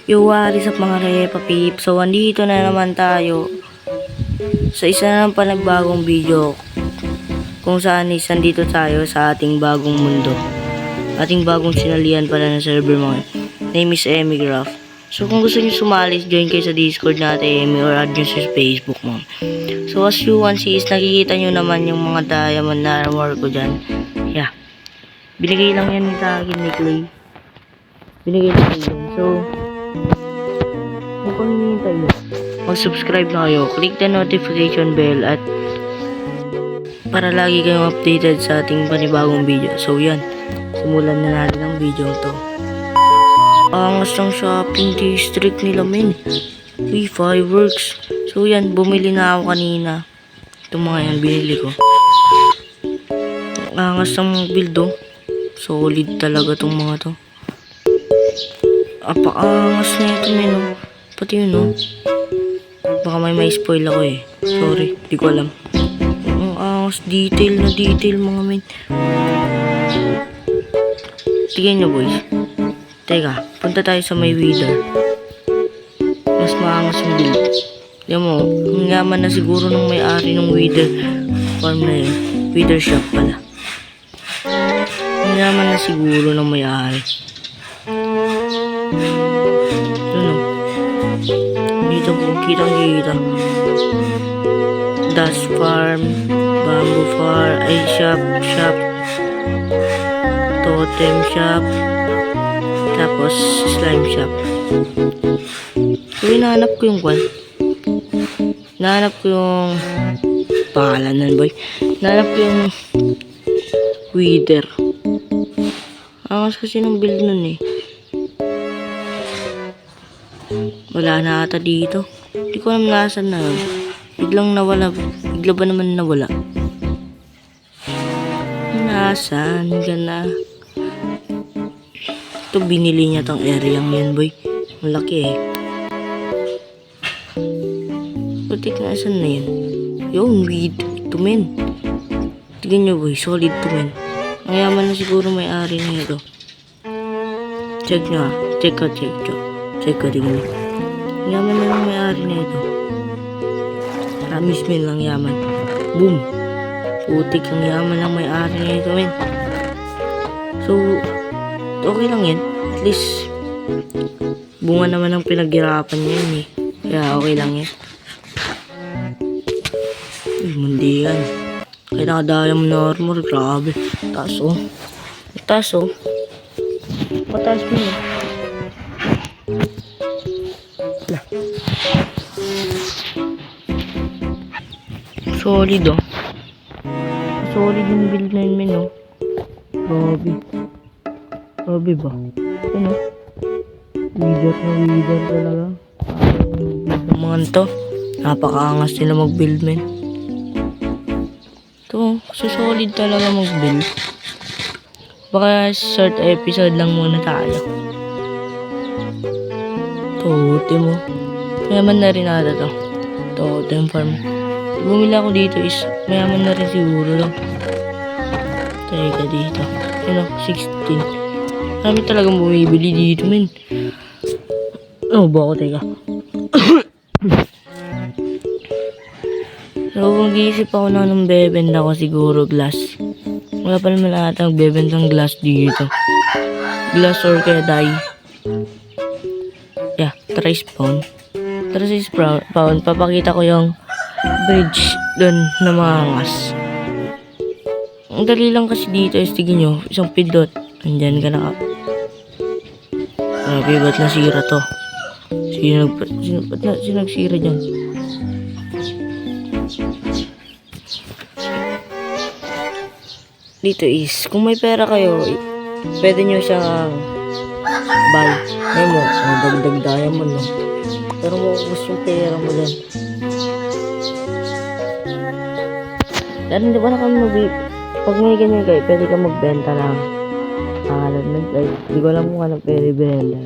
Yo, what is up mga Repa Peep? So, andito na naman tayo sa isa na ng panagbagong video kung saan nandito tayo sa ating bagong mundo. Ating bagong sinalihan pala ng server mga. Name is Emigraph. So, kung gusto nyo sumali, join kayo sa Discord natin or add nyo sa Facebook mo. So, as you want see is nakikita nyo naman yung mga diamond na armor ko dyan. Yeah. Binigay lang yan sa akin ni Clay. Binigay lang yan. So, kung pang hinihintay nyo, mag-subscribe na kayo, click the notification bell at para lagi kayong updated sa ating panibagong video. So yan, simulan na natin ang video to. Angas ng shopping district nila men. Uy, fireworks. So yan, bumili na ako kanina. Itong mga yan, binili ko. Angas ng build oh. Solid talaga itong mga to. Apakaangas na ito men oh. Pati yun oh. Baka may spoil ako eh. Sorry, di ko alam. Ang angas, detail na detail mga men. Tignan nyo boys. Teka, punta tayo sa may wither. Mas maangas yung build. Diyan mo, ang yaman na siguro ng may-ari ng wither farm na yun. Wither shop pala. Ang yaman na siguro ng may-ari. Dito po, kitang-kita. Dust farm, bamboo farm, ay shop, totem shop, tapos slime shop. So, hinahanap ko yung kwan. Hinahanap ko yung pangalan nun boy. Hinahanap ko yung wither. Angas kasi ng build nun eh. Wala na ata dito. Hindi ko alam nasan na yun. Biglang nawala. Bigla ba naman nawala? Nasaan ka na? Ito binili niya tong area yan boy. Malaki eh. Putik na asan na yun? Yung weed. Ito men. Tignan nyo boy. Solid to men. Ang yaman na siguro may-ari na ito. Check nyo ah. Check ko. Tignan nyo. Yaman na lang may-ari na ito. Promise men lang yaman. Boom. Putik ang yaman lang may-ari na ito men. So, okay lang yan. At least, bunga naman ang pinaghirapan niya yun eh. Kaya okay lang yan. Uy, mundi yan. Kaya nakadaya mo na armor. Grabe. Taas oh. Taas oh. Pataas mo eh. Solid oh. Solid yung build na yun men oh. Grabe ba? Ano? Wither talaga. Yung mga to, napakaangas nila mag-build men. Ito, so solid talaga mag-build. Baka short episode lang muna tayo. Totem mo. Mayaman na rin ata to. Totem farm. Bumili ako dito is mayaman na rin siguro lang. Teka dito. Ano, 16. Marami talagang bumibili dito men. Oh, ba ako teka. So, mag-iisip ako na nung bebenta ko siguro glass. Wala pa naman ata nagbebentang glass dito. Glass or kaya dye. Yeah, try spawn. Try spawn. Papakita ko yung bridge doon na maangas. Ang dali lang kasi dito is tignan nyo. Isang pindot. Andyan ka na. Grabe, ba't nasira to? Sino nagsira dyan? Dito is, kung may pera kayo, pwede nyo siyang buy. Ngayon mo, dagdag diamond no. Pero mo gusto yung pera mo dyan. Pero hindi ba na kami pag may ganyan kayo, pwede ka magbenta ng pangalan nun. Like, hindi ko alam kung anong pwede benta.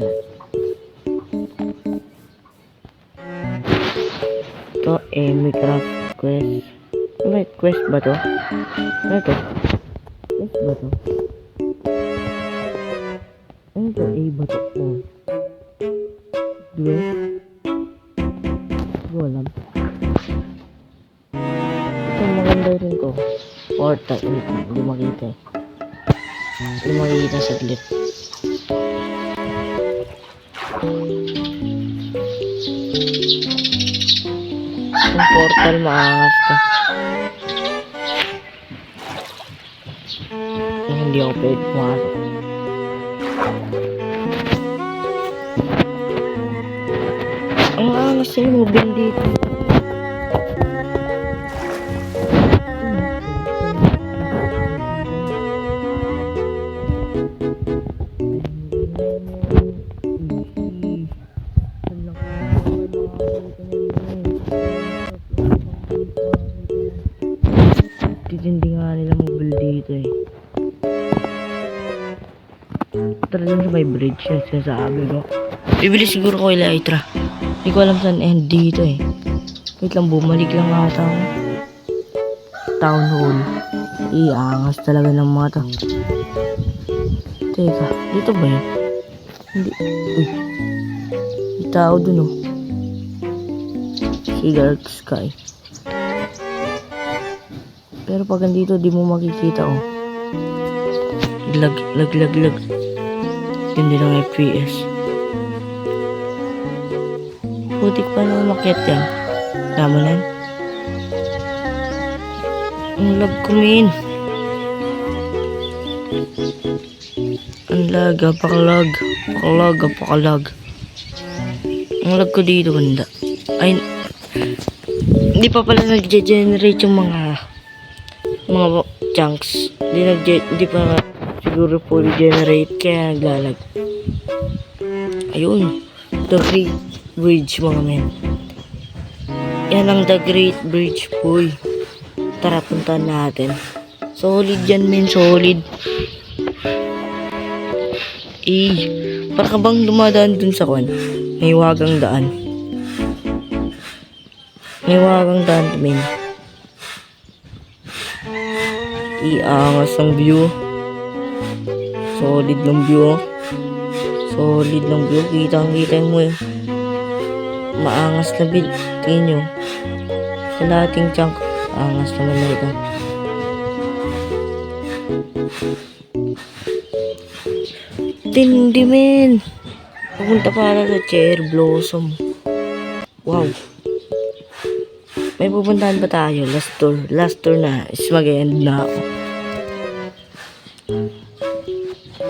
Ito, Emigraph quest. May quest ba to? Ano to? Quest ba to? Ano to? A ba to? Oh. Di ba? Hindi ko alam. Ito maganda rin to. Portal. Hindi makita eh. Hindi makikita saglit. Yung portal maangas to. Hindi ako pwede pumasok. Ang angas yung mobile dito. Titindi nga nila mobile dito eh. Talagang sa may bridge yung sinasabi ko. Bibili siguro ko Elytra. Hindi ko alam saan end dito eh. Wait lang, bumalik lang ata ako. Town hall. Iangas talaga ng mga to. Teka, dito ba yun? Hindi. Uy. May tao dun oh. Si Dark Sky. Pero pag andito, di mo makikita oh. Lag. Hindi ng FPS. Putik pa na umakyat yan. Tama na yan. Ang lag ko, min. Ang lag, apakalag. Apakalag. Ang lag ko dito, banda. Ay, hindi pa pala nag-generate yung mga chunks. Hindi pa siguro fully generate kaya naglalag. Ayun. The Great Bridge, mga men. Yan ang The Great Bridge, boy. Tara, puntahan natin. Solid yan, men. Solid. Para ka bang dumadaan dun sa kwan? May wagang daan. Men. Angas ang view. Solid ng view. Kitang-kita mo eh. Maangas na build. Tingin nyo. Kalating chunk. Angas naman na ito. Tindi, men. Pupunta para sa Cherry Blossom. Wow. May pupuntahan pa tayo. Last tour na. Is mag-end na ako.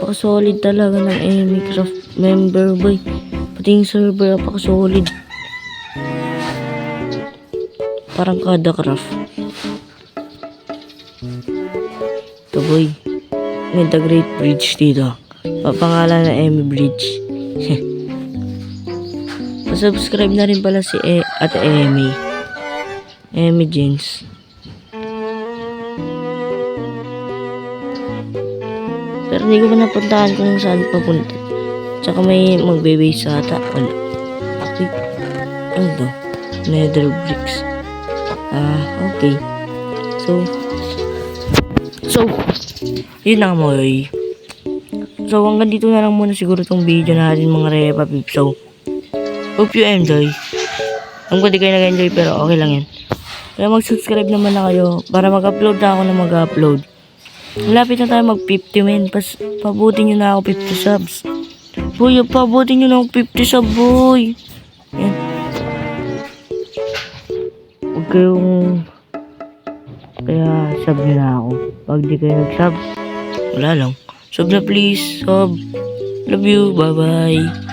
Napaka-solid talaga ng Enemy Craft member, boy. Pati yung server, napaka-solid. Parang kada craft. Ito, boy. May The Great Bridge dito. Papangalan na Emmy Bridge. Subscribe na rin pala si Ate Emmy. Emmy Jeans. Pero hindi ko pa napuntahan kung saan papunta. Tsaka may magbe-base ata. Wala. Okay. Ano to? Nether bricks. Okay. So, yun na mo eh. So, hanggang dito na lang muna siguro itong video natin mga Repa Peeps. So, hope you enjoy. Alam ko di kayo nag-enjoy pero okay lang yan. Kaya mag-subscribe naman na kayo para mag-upload na ako na mag-upload. Malapit na tayo mag-50 men. Pabutin nyo na ako 50 subs. Boy, pabutin nyo na ako 50 subs, boy. Yan. Huwag kayong... Kaya sub nyo na ako. Pag di kayo nag-sub, wala lang. Sub na please, sub. Love you, bye-bye.